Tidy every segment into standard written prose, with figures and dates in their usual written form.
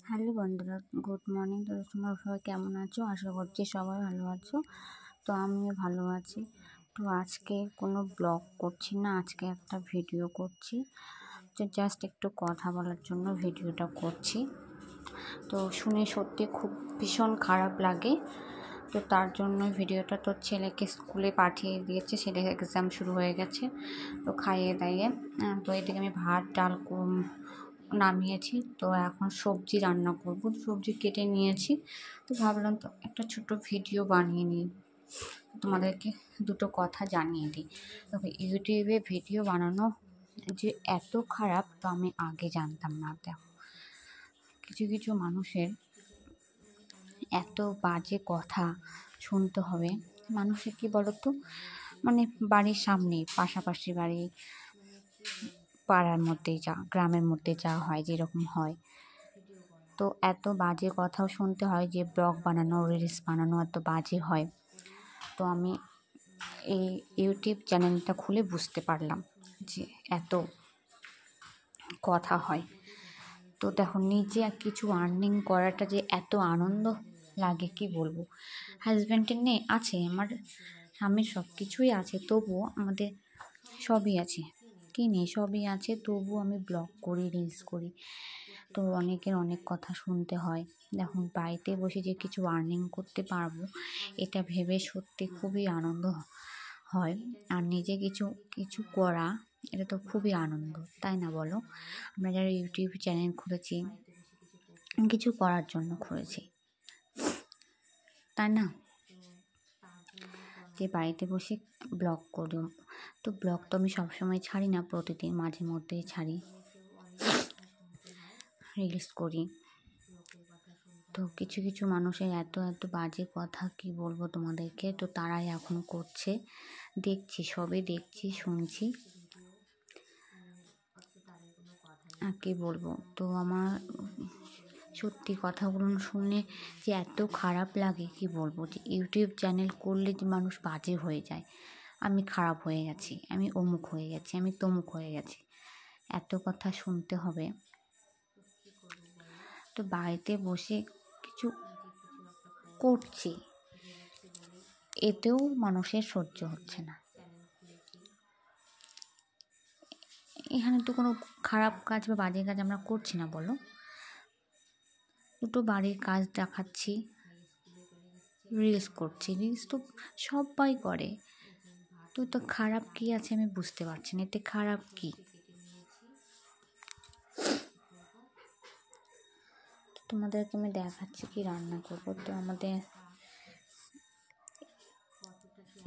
Hello বন্ধুরা, good morning. তো তোমরা সবাই কেমন আছো? আশা করছি সবাই ভালো আছো। তো আমিও ভালো আছি। তো আজকে কোনো ব্লগ করছি না, আজকে একটা ভিডিও করছি। তো জাস্ট একটু কথা বলার জন্য ভিডিওটা করছি। তো শুনে সত্যি খুব ভীষণ খারাপ লাগে। তো তার জন্য ভিডিওটা, তো ছেলেকে স্কুলে পাঠিয়ে দিয়েছে, ছেলের এক্সাম শুরু হয়ে গেছে। তো খাইয়ে দাইয়ে তো এদিকে আমি ভাত ডাল নামিয়েছি। তো এখন সবজি রান্না করব, সবজি কেটে নিয়েছি। তো ভাবলাম তো একটা ছোট ভিডিও বানিয়ে নিই, তোমাদেরকে দুটো কথা জানিয়ে দিই। তবে ইউটিউবে ভিডিও বানানো যে এত খারাপ, তো আমি আগে জানতাম না। দেখো, কিছু কিছু মানুষের এত বাজে কথা শুনতে হবে। মানুষের কি বলতো, মানে বাড়ির সামনে, পাশাপাশি বাড়ি, পাড়ার মধ্যে যা, গ্রামের মধ্যে যা হয়, যেরকম হয়, তো এত বাজে কথাও শুনতে হয় যে ব্লগ বানানো, রিলস বানানো এত বাজে হয়। তো আমি এই ইউটিউব চ্যানেলটা খুলে বুঝতে পারলাম যে এত কথা হয়। তো দেখো, নিজে কিছু আর্নিং করাটা যে এত আনন্দ লাগে কি বলবো। হাজব্যান্ডের নেই, আছে, আমার স্বামীর সব কিছুই আছে, তবুও আমাদের সবই আছে, কি নেই, সবই আছে, তবুও আমি ব্লগ করি, রিলস করি। তো অনেকের অনেক কথা শুনতে হয়। দেখুন, বাড়িতে বসে যে কিছু আর্নিং করতে পারবো, এটা ভেবে সত্যি খুবই আনন্দ হয়। আর নিজে কিছু কিছু করা, এটা তো খুবই আনন্দ, তাই না বলো? আমরা যারা ইউটিউব চ্যানেল খুলেছি, কিছু করার জন্য খুলেছি, তাই না? যে বাড়িতে বসে ব্লগ করি। তো ব্লগ তো আমি সবসময় ছাড়ি না, প্রতিদিন মাঝে মধ্যেই ছাড়ি, রিলস করি। তো কিছু কিছু মানুষের এত এত বাজে কথা কি বলবো তোমাদেরকে, তো তারাই এখন করছে, দেখছি, সবে দেখছি, শুনছি, আর কি বলবো। তো আমার সত্যি কথাগুলো শুনে যে এত খারাপ লাগে কি বলবো, যে ইউটিউব চ্যানেল করলে যে মানুষ বাজে হয়ে যায়। আমি খারাপ হয়ে গেছি, আমি অমুক হয়ে গেছি, আমি তমুক হয়ে গেছি, এত কথা শুনতে হবে। তো বাড়িতে বসে কিছু করছি, এতেও মানুষের সহ্য হচ্ছে না। এখানে তো কোনো খারাপ কাজ বা বাজে কাজ আমরা করছি না, বলো। দুটো বাড়ির কাজ দেখাচ্ছি, রিলস করছি, রিলস তো সবাই করে। তো খারাপ কি আছে আমি বুঝতে পারছি না, এতে খারাপ কি? তোমাদেরকে আমি দেখাচ্ছি কি রান্না করবো। তো আমাদের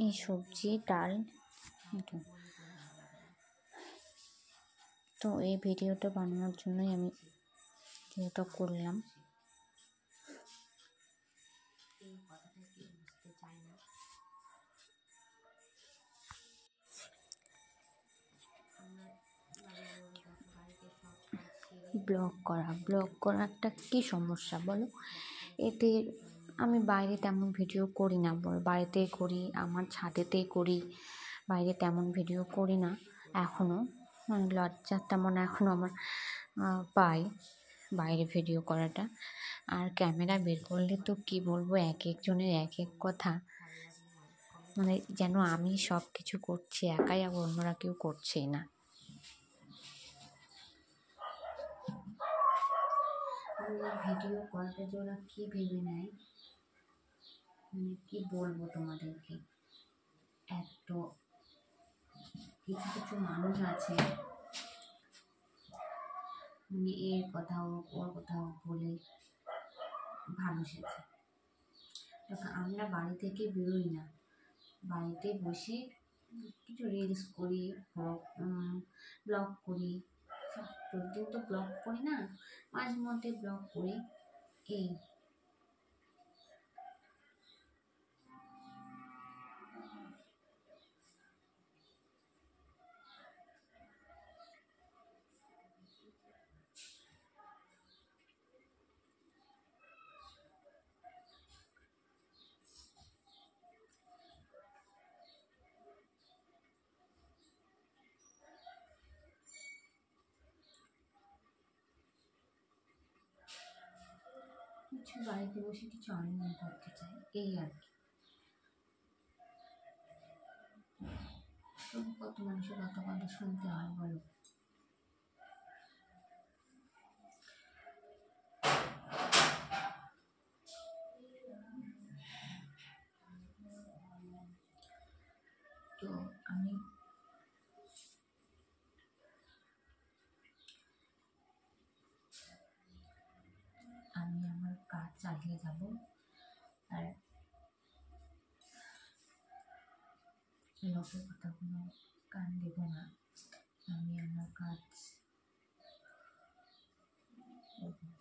এই সবজি ডাল, তো এই ভিডিওটা বানানোর জন্যই আমি ভিডিওটা করলাম। ব্লগ করা একটা কী সমস্যা বলো? এতে আমি বাইরে তেমন ভিডিও করি না, বাড়িতেই করি, আমার ছাদেতেই করি, বাইরে তেমন ভিডিও করি না এখনও। লজ্জা তেমন এখনও আমার পাই বাইরে ভিডিও করাটা। আর ক্যামেরা বের করলে তো কি বলবো, এক একজনের এক এক কথা, মানে যেন আমি সব কিছু করছি একাই, আর অন্যরা কেউ করছেই না। ভিডিও করাটা যে ওরা কী ভেবে নেয়, মানে কী বলবো তোমাদেরকে। এত কিছু কিছু মানুষ আছে, মানে এর কথাও ওর কথাও বলে ভালো শেখে। তখন আমরা বাড়ি থেকে বেরোই না, বাড়িতে বসে কিছু রিলস করি, ব্লগ করি। প্রতিদিন তো ব্লগ করি না, মাঝে মধ্যে ব্লগ করি, এই। কিছু বাড়িতে বসে কিছু আর্নিং করতে চাই, এই আর কি। তবু কত মানুষের কত কথা শুনতে হয় বলো। তো আমি আমার কাজ চালিয়ে যাব, আর লোকের কথাগুলো কান দেব না। আমি আমার কাজ করব।